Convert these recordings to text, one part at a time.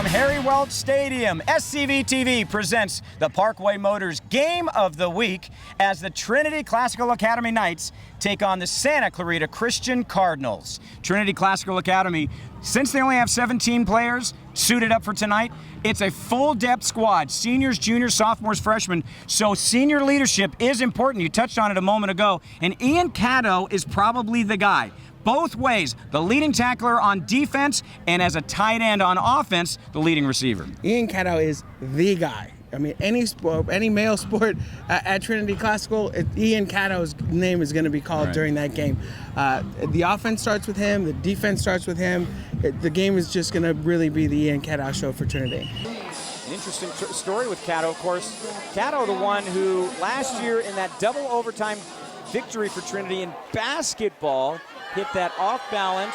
From Harry Welch Stadium, SCVTV presents the Parkway Motors Game of the Week as the Trinity Classical Academy Knights take on the Santa Clarita Christian Cardinals. Trinity Classical Academy, since they only have 17 players suited up for tonight, it's a full-depth squad, seniors, juniors, sophomores, freshmen, so senior leadership is important. You touched on it a moment ago, and Ian Caddow is probably the guy. Both ways, the leading tackler on defense and as a tight end on offense, the leading receiver. Ian Caddow is the guy. I mean, any sport, any male sport at Trinity Classical, Ian Caddow's name is going to be called during that game. The offense starts with him. The defense starts with him. The game is just going to really be the Ian Caddow show for Trinity. An interesting story with Caddow, of course. Caddow, the one who last year in that double overtime victory for Trinity in basketball hit that off-balance,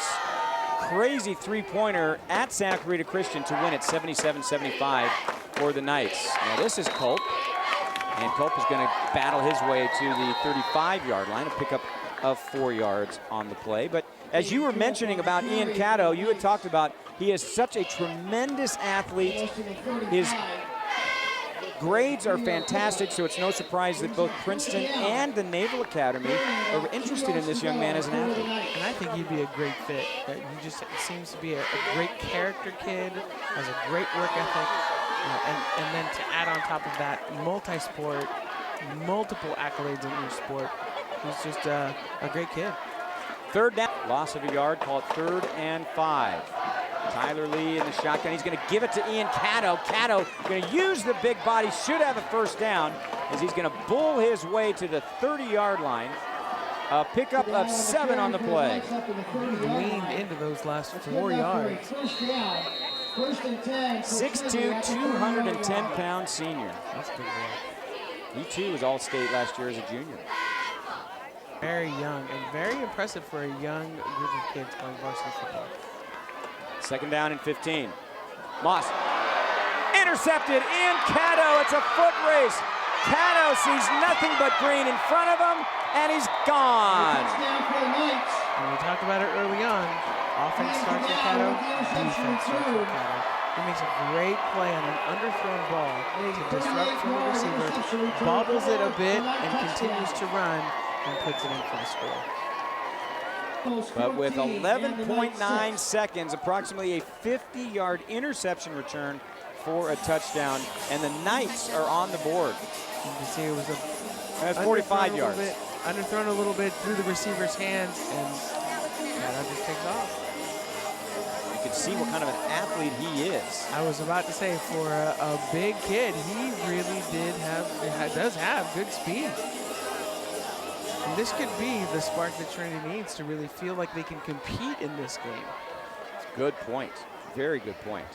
crazy three-pointer at Santa Clarita Christian to win at 77-75 for the Knights. Now this is Culp, and Culp is going to battle his way to the 35-yard line, a pickup of 4 yards on the play. But as you were mentioning about Ian Caddow, you had talked about he is such a tremendous athlete. His grades are fantastic, so it's no surprise that both Princeton and the Naval Academy are interested in this young man as an athlete. And I think he'd be a great fit. He just seems to be a great character kid, has a great work ethic, and then to add on top of that, multi-sport, multiple accolades in each sport. He's just a great kid. Third down, loss of a yard, call it 3rd and 5. Tyler Lee in the shotgun. He's going to give it to Ian Caddow. Caddow going to use the big body, should have a first down, as he's going to bull his way to the 30-yard line. A pickup of 7 on the play. Leaned into those last 4 yards. 6'2", 210-pound senior. That's a big boy. He too was All-State last year as a junior. Very young and very impressive for a young group of kids playing varsity football. 2nd down and 15. Moss intercepted. Ian Caddow. It's a foot race. Caddow sees nothing but green in front of him, and he's gone. And we talked about it early on. Offense starts with Caddow, defense starts with Caddow. He makes a great play on an underthrown ball to disrupt from the receiver, bobbles it a bit, and continues to run, and puts it in for the score. But with 11.9 seconds, approximately a 50-yard interception return for a touchdown, and the Knights are on the board. You can see it was That's 45 yards. Underthrown a little bit through the receiver's hands, and Caddow just takes off. You can see what kind of an athlete he is. I was about to say, for a big kid, he really does have good speed. And this could be the spark that Trinity needs to really feel like they can compete in this game. Good point. Very good point.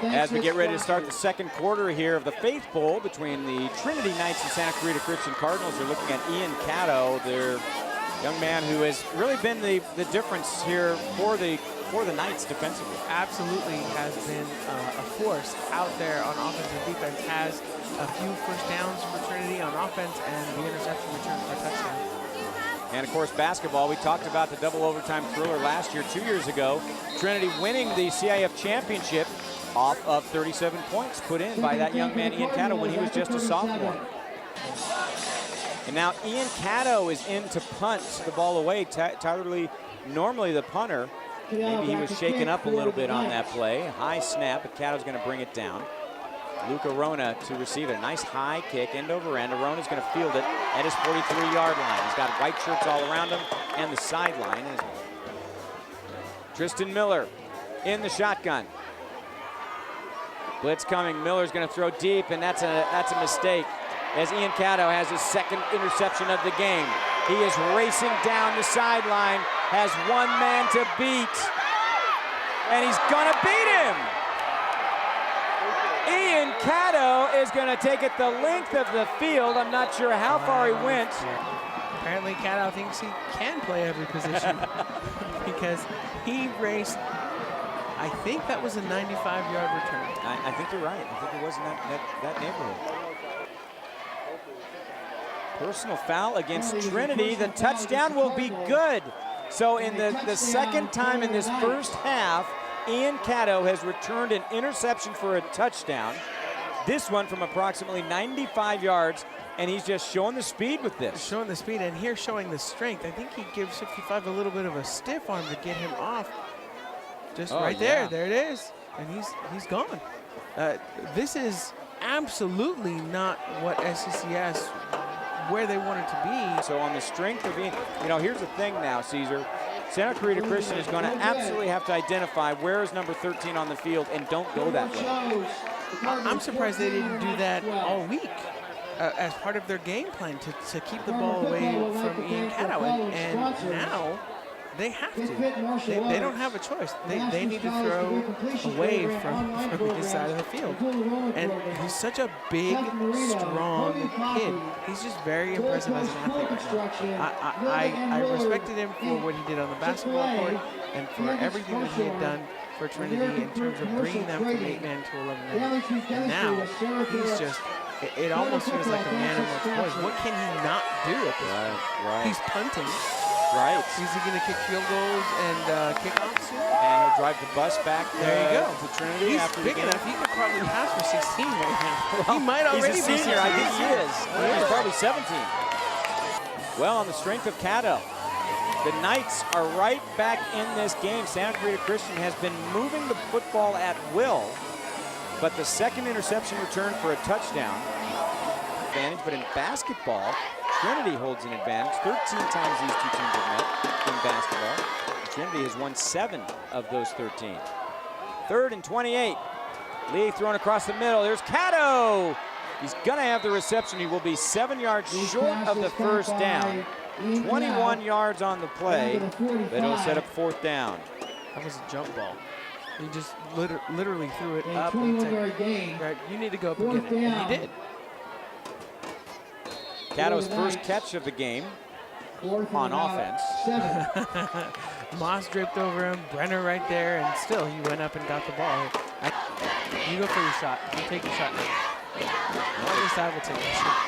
As we get ready to start the second quarter here of the Faith Bowl between the Trinity Knights and Santa Clarita Christian Cardinals, you're looking at Ian Caddow, their young man who has really been the difference here for the Knights defensively. Absolutely has been a force out there on offense and defense. Has a few first downs for Trinity on offense and the interception return for a touchdown. And of course, basketball, we talked about the double overtime thriller last year, 2 years ago. Trinity winning the CIF championship off of 37 points put in by that young man, Ian Caddow, when he was just a sophomore. And now Ian Caddow is in to punt the ball away. Tyler Lee, normally the punter. Maybe he was shaken up a little bit on that play. High snap, but Caddow's going to bring it down. Luke Arona to receive it. A nice high kick, end over end. Arona's going to field it at his 43-yard line. He's got white shirts all around him and the sideline. Tristan Miller in the shotgun. Blitz coming. Miller's going to throw deep, and that's a mistake, as Ian Caddow has his 2nd interception of the game. He is racing down the sideline, has one man to beat, and he's gonna beat him. Ian Caddow is gonna take it the length of the field. I'm not sure how far he went. Apparently Caddow thinks he can play every position because he raced, I think that was a 95-yard return. I think you're right. I think it was in that neighborhood. Personal foul against Trinity. The touchdown will be good. So in the second time in this first half, Ian Caddow has returned an interception for a touchdown. This one from approximately 95 yards, and he's just showing the speed with this. Showing the speed, and here showing the strength. I think he gives 65 a little bit of a stiff arm to get him off. Just right there. There it is. And he's gone. This is absolutely not what SCCS, where they want it to be. So on the strength of being, here's the thing now, Caesar. Santa Clarita Christian is going to absolutely have to identify where is number 13 on the field and don't go that way. I'm surprised they didn't do that all week as part of their game plan to keep the ball away from Ian Caddow. And now they have to. They don't have a choice. They need to throw away from his side of the field. And he's such a big, strong kid. He's just very impressive as an athlete. I respected him for what he did on the basketball court and for everything that he had done for Trinity in terms of bringing them from 8-man to 11-man. And now he's just, it almost feels like a man amongst boys. What can he not do at this point? Right. He's punting. Right. Is he going to kick field goals and kickoffs? And he'll drive the bus back there you go. to Trinity. He's big enough. He could probably pass for 16 right now. He might already be a senior. I think he is. He's probably 17. Well, on the strength of Caddow, the Knights are right back in this game. Santa Clarita Christian has been moving the football at will, but the second interception returned for a touchdown. Advantage, but in basketball, Trinity holds an advantage. 13 times these two teams have met in basketball. Trinity has won 7 of those 13. 3rd and 28. Lee thrown across the middle. There's Caddow. He's going to have the reception. He will be 7 yards short of the first down. 21 yards on the play, but it'll set up 4th down. That was a jump ball. He just literally threw it up and said, right, you need to go up and get it. And he did. Caddow's first catch of the game on offense. Moss dripped over him, Brenner right there, and still he went up and got the ball. You go for your shot. You take your shot. At least I will take the shot.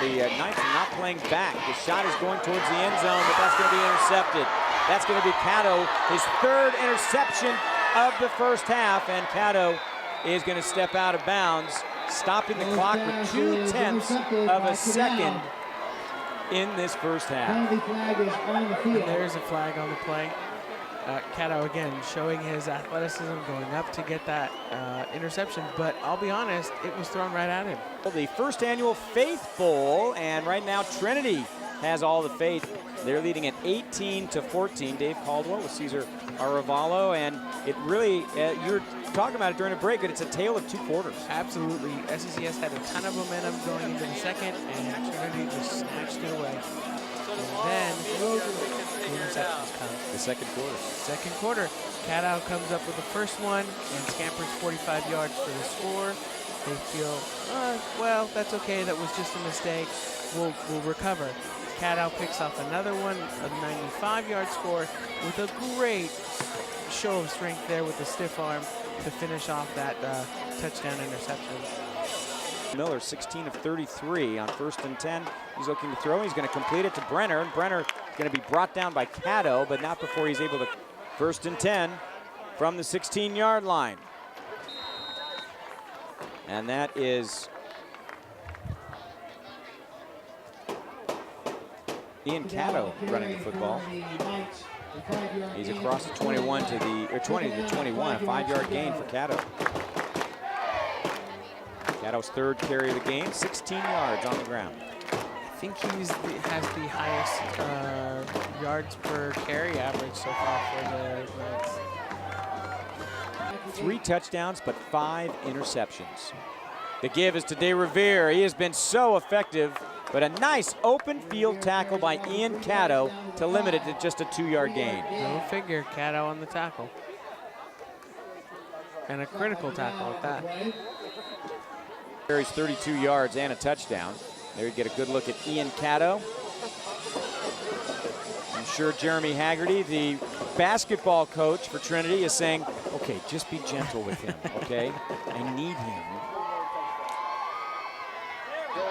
The Knights are not playing back. The shot is going towards the end zone, but that's going to be intercepted. That's going to be Caddow, his 3rd interception of the first half, and Caddow is going to step out of bounds, stopping the clock with 2/10 of a second in this first half. And there's a flag on the play. Caddow again showing his athleticism, going up to get that interception, but I'll be honest, it was thrown right at him. Well, the first annual Faith Bowl, and right now Trinity has all the faith. They're leading at 18-14. Dave Caldwell with Cesar Arevalo, and it really, you were talking about it during a break, but it's a tale of 2 quarters. Absolutely. SCCS had a ton of momentum going into the second, and Trinity just snatched it away. And then the interceptions come. The second quarter. Second quarter. Caddow comes up with the first one and scampers 45 yards for the score. They feel, well, that's okay. That was just a mistake. We'll recover. Caddow picks off another one, a 95-yard score with a great show of strength there with the stiff arm to finish off that touchdown interception. Miller, 16 of 33 on 1st and 10. He's looking to throw. He's going to complete it to Brenner. And Brenner is going to be brought down by Caddow, but not before he's able to 1st and 10 from the 16-yard line. And that is Ian Caddow running the football. He's across the 21 to the, or 20 to the 21, a 5-yard gain for Caddow. Caddow's 3rd carry of the game, 16 yards on the ground. I think he has the highest yards per carry average so far for the Knights. 3 touchdowns, but 5 interceptions. The give is to De Revere. He has been so effective, but a nice open field tackle by Ian Caddow to limit it to just a 2-yard gain. Go figure, Caddow on the tackle. And a critical tackle at that. Carries 32 yards and a touchdown. There you get a good look at Ian Caddow. I'm sure Jeremy Haggerty, the basketball coach for Trinity, is saying, okay, just be gentle with him, okay? I need him.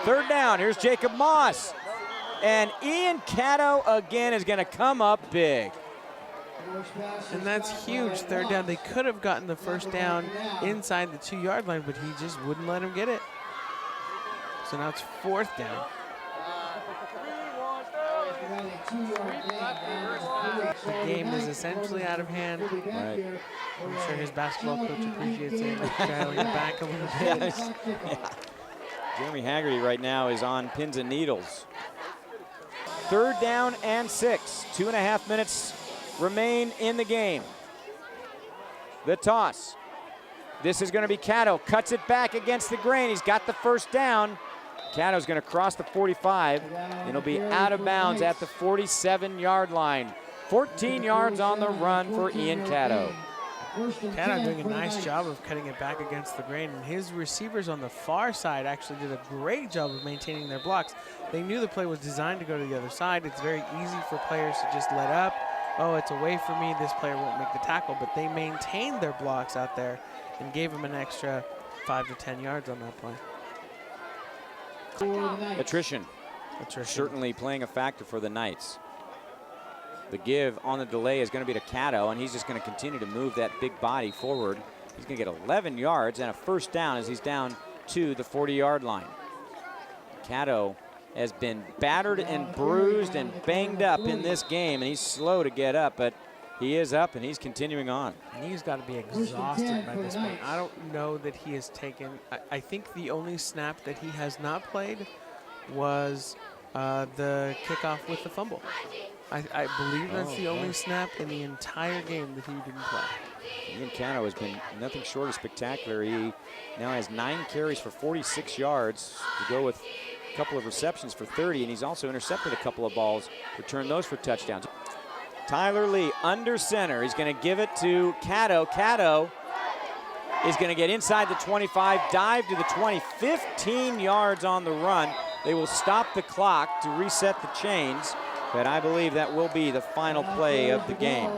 Third down, here's Jacob Moss. And Ian Caddow again is gonna come up big. And that's huge. Third down. They could have gotten the first down inside the 2-yard line, but he just wouldn't let him get it. So now it's fourth down. The game is essentially out of hand. Right. I'm sure his basketball coach appreciates it, dialing it back a little bit. Yeah. Jeremy Haggerty right now is on pins and needles. Third down and 6. 2.5 minutes remain in the game. The toss. This is going to be Caddow. Cuts it back against the grain. He's got the first down. Caddow's going to cross the 45. And he'll be out of bounds at the 47-yard line. 14 yards on the run for Ian Caddow. Caddow doing a nice job of cutting it back against the grain, and his receivers on the far side actually did a great job of maintaining their blocks. They knew the play was designed to go to the other side. It's very easy for players to just let up. Oh, it's away from me, this player won't make the tackle, but they maintained their blocks out there and gave him an extra 5 to 10 yards on that play. Attrition. Certainly playing a factor for the Knights. The give on the delay is going to be to Caddow, and he's just going to continue to move that big body forward. He's going to get 11 yards and a first down as he's down to the 40-yard line. Caddow has been battered and bruised and banged up in this game, and he's slow to get up, but he is up and he's continuing on. And he's got to be exhausted by this point. I don't know that he has taken, I think the only snap that he has not played was the kickoff with the fumble. I believe that's the only snap in the entire game that he didn't play. Ian Caddow has been nothing short of spectacular. He now has 9 carries for 46 yards to go with a couple of receptions for 30, and he's also intercepted a couple of balls, returned those for touchdowns. Tyler Lee under center. He's going to give it to Caddow. Caddow is going to get inside the 25, dive to the 20, 15 yards on the run. They will stop the clock to reset the chains, but I believe that will be the final play of the game.